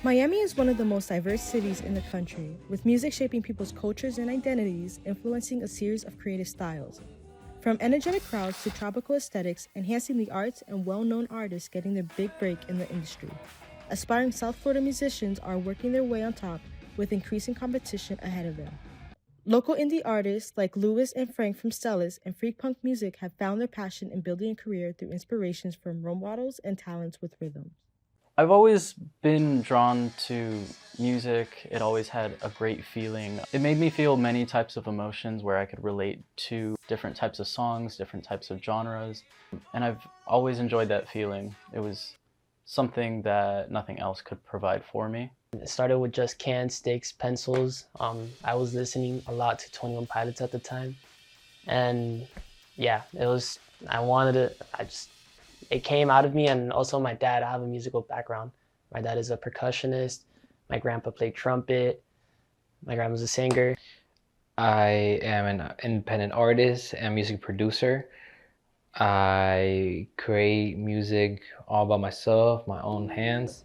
Miami is one of the most diverse cities in the country, with music shaping people's cultures and identities, influencing a series of creative styles. From energetic crowds to tropical aesthetics, enhancing the arts and well known artists getting their big break in the industry. Aspiring South Florida musicians are working their way on top with increasing competition ahead of them. Local indie artists like Lewis and Frank from Stellas and Freak Punk Music have found their passion in building a career through inspirations from role models and talents with rhythms. I've always been drawn to music. It always had a great feeling. It made me feel many types of emotions where I could relate to different types of songs, different types of genres. And I've always enjoyed that feeling. It was something that nothing else could provide for me. It started with just cans, sticks, pencils. I was listening a lot to 21 Pilots at the time. And yeah, I wanted it. It came out of me. And also my dad, I have a musical background. My dad is a percussionist. My grandpa played trumpet. My grandma's a singer. I am an independent artist and music producer. I create music all by myself, my own hands.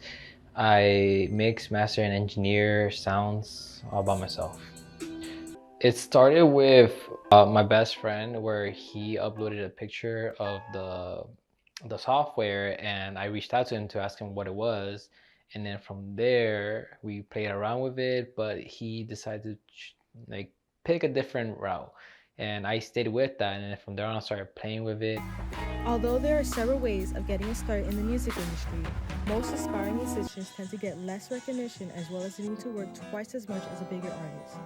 I mix, master, and engineer sounds all by myself. It started with my best friend, where he uploaded a picture of the software, and I reached out to him to ask him what it was. And then from there, we played around with it, but he decided to pick a different route. And I stayed with that, and then from there on I started playing with it. Although there are several ways of getting a start in the music industry, most aspiring musicians tend to get less recognition as well as needing to work twice as much as a bigger artist.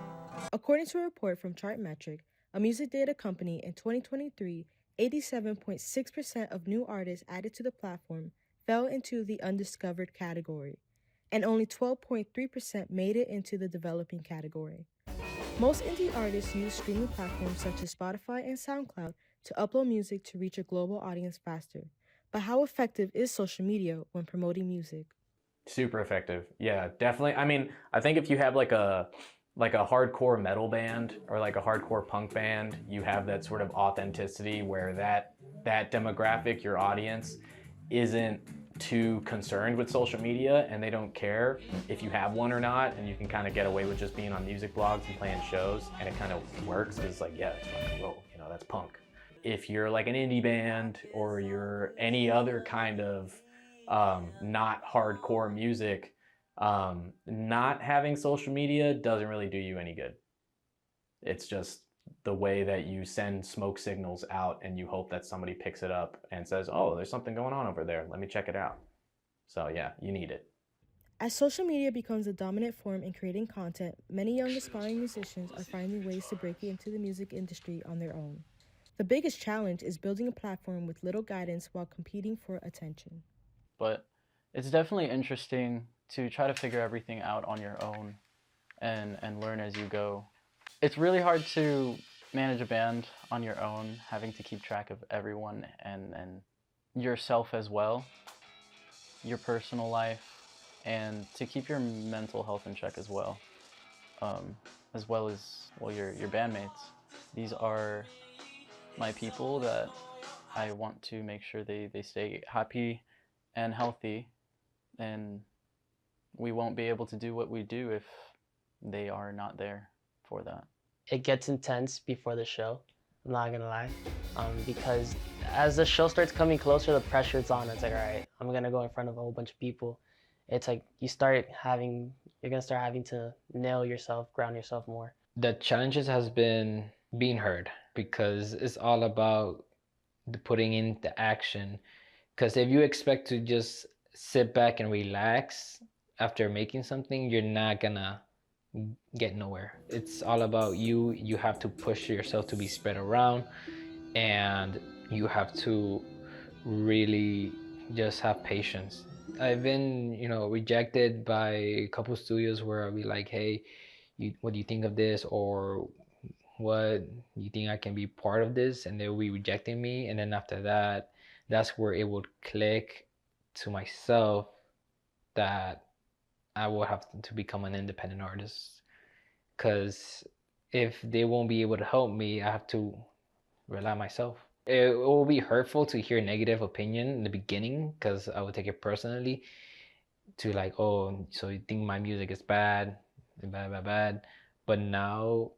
According to a report from Chartmetric, a music data company, in 2023, 87.6% of new artists added to the platform fell into the undiscovered category, and only 12.3% made it into the developing category. Most indie artists use streaming platforms such as Spotify and SoundCloud to upload music to reach a global audience faster. But how effective is social media when promoting music? Super effective. Yeah, definitely. I mean, I think if you have like a hardcore metal band or like a hardcore punk band, you have that sort of authenticity where that demographic, your audience, isn't too concerned with social media, and they don't care if you have one or not, and you can kind of get away with just being on music blogs and playing shows, and it kind of works because it's like, yeah, it's rock and roll, that's punk. If you're like an indie band or you're any other kind of not hardcore music, not having social media doesn't really do you any good. It's just the way that you send smoke signals out and you hope that somebody picks it up and says, oh, there's something going on over there. Let me check it out. So yeah, you need it. As social media becomes a dominant form in creating content, many young aspiring musicians are finding ways to break into the music industry on their own. The biggest challenge is building a platform with little guidance while competing for attention. But it's definitely interesting to try to figure everything out on your own and learn as you go. It's really hard to manage a band on your own, having to keep track of everyone and yourself as well, your personal life, and to keep your mental health in check as well as your bandmates. These are my people that I want to make sure they stay happy and healthy, and we won't be able to do what we do if they are not there for that. It gets intense before the show, I'm not gonna lie, because as the show starts coming closer, the pressure is on. It's like, all right, I'm gonna go in front of a whole bunch of people. It's like you're gonna start having to nail yourself, ground yourself more. The challenges has been being heard, because it's all about the putting in the action. Because if you expect to just sit back and relax after making something, you're not gonna get nowhere. It's all about you. You have to push yourself to be spread around, and you have to really just have patience. I've been, rejected by a couple studios where I'll be like, hey, what do you think of this? Or what you think I can be part of this? And they'll be rejecting me. And then after that, that's where it would click to myself that I will have to become an independent artist. Because if they won't be able to help me, I have to rely on myself. It will be hurtful to hear negative opinion in the beginning, because I would take it personally. to like, oh, so you think my music is bad, bad. But now,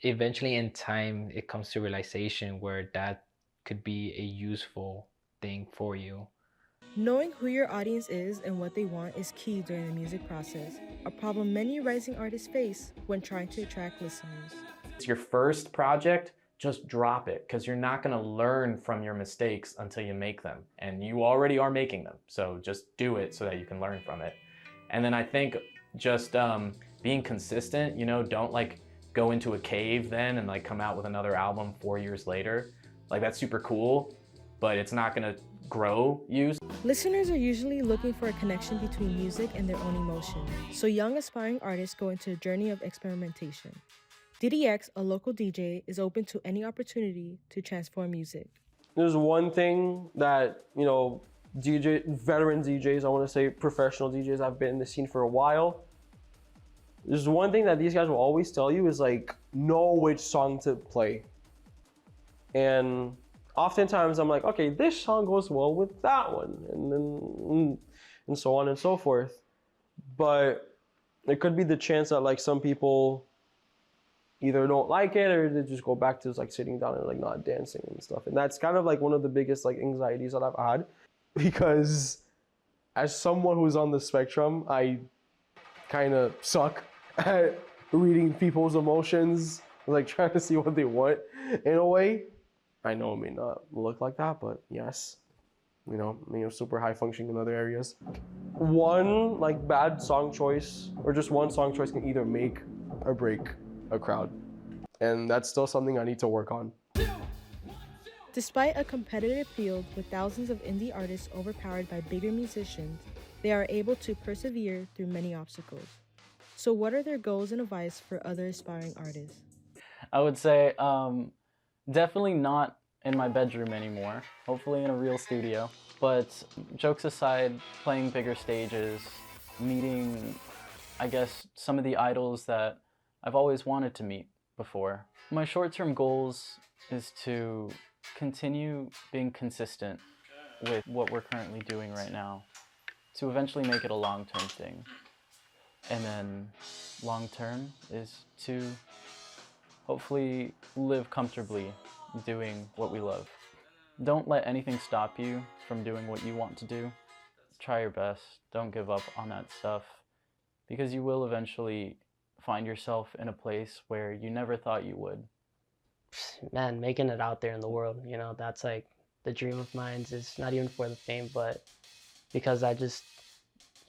eventually in time, it comes to realization where that could be a useful thing for you. Knowing who your audience is and what they want is key during the music process, a problem many rising artists face when trying to attract listeners. It's your first project, just drop it, because you're not going to learn from your mistakes until you make them. And you already are making them, so just do it so that you can learn from it. And then I think just being consistent, you know, don't like go into a cave then and like come out with another album 4 years later. Like that's super cool, but it's not going to grow you. Listeners are usually looking for a connection between music and their own emotion, so young aspiring artists go into a journey of experimentation. DDX, a local DJ, is open to any opportunity to transform music. There's one thing that, you know, veteran DJs, I want to say professional DJs, I've been in the scene for a while. There's one thing that these guys will always tell you is like, know which song to play. And oftentimes I'm like, okay, this song goes well with that one, and so on and so forth. But there could be the chance that like some people either don't like it or they just go back to like sitting down and like not dancing and stuff. And that's kind of like one of the biggest like anxieties that I've had, because as someone who's on the spectrum, I kind of suck at reading people's emotions, like trying to see what they want in a way. I know it may not look like that, but yes, you know, super high functioning in other areas. One like bad song choice or just one song choice can either make or break a crowd, and that's still something I need to work on. Despite a competitive field with thousands of indie artists overpowered by bigger musicians, they are able to persevere through many obstacles. So what are their goals and advice for other aspiring artists? I would say definitely not in my bedroom anymore, hopefully in a real studio. But jokes aside, playing bigger stages, meeting, I guess, some of the idols that I've always wanted to meet before. My short-term goals is to continue being consistent with what we're currently doing right now, to eventually make it a long-term thing. And then long-term is to hopefully live comfortably doing what we love. Don't let anything stop you from doing what you want to do. Try your best. Don't give up on that stuff, because you will eventually find yourself in a place where you never thought you would. Man, making it out there in the world, you know, that's like the dream of mine. It's not even for the fame, but because I just,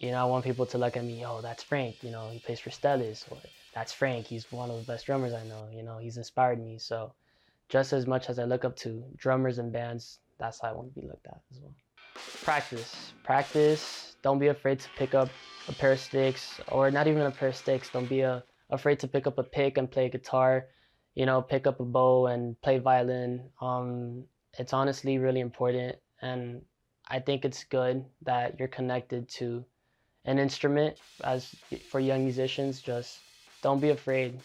you know, I want people to look at me, oh, that's Frank, you know, he plays for Stellis, or that's Frank, he's one of the best drummers I know, you know, he's inspired me. So just as much as I look up to drummers and bands, that's how I want to be looked at as well. Practice. Don't be afraid to pick up a pair of sticks, or not even a pair of sticks. Don't be afraid to pick up a pick and play guitar, you know, pick up a bow and play violin. It's honestly really important, and I think it's good that you're connected to an instrument. As for young musicians, just don't be afraid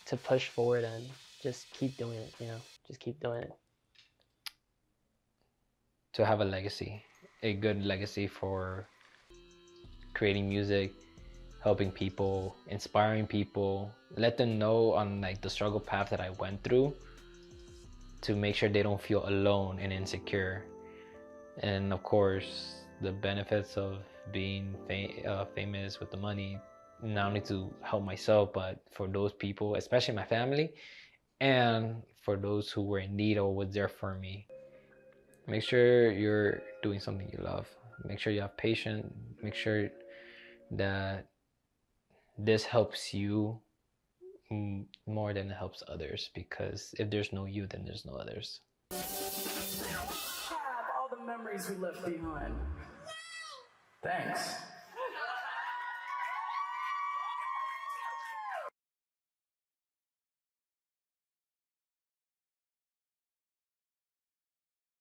to push forward and just keep doing it, you know, just keep doing it. To have a legacy, a good legacy for creating music, helping people, inspiring people, let them know on like the struggle path that I went through, to make sure they don't feel alone and insecure. And of course, the benefits of being famous with the money, not only to help myself, but for those people, especially my family, and for those who were in need or was there for me. Make sure you're doing something you love. Make sure you have patience. Make sure that this helps you more than it helps others, because if there's no you, then there's no others. Have all the memories we left behind. Thanks.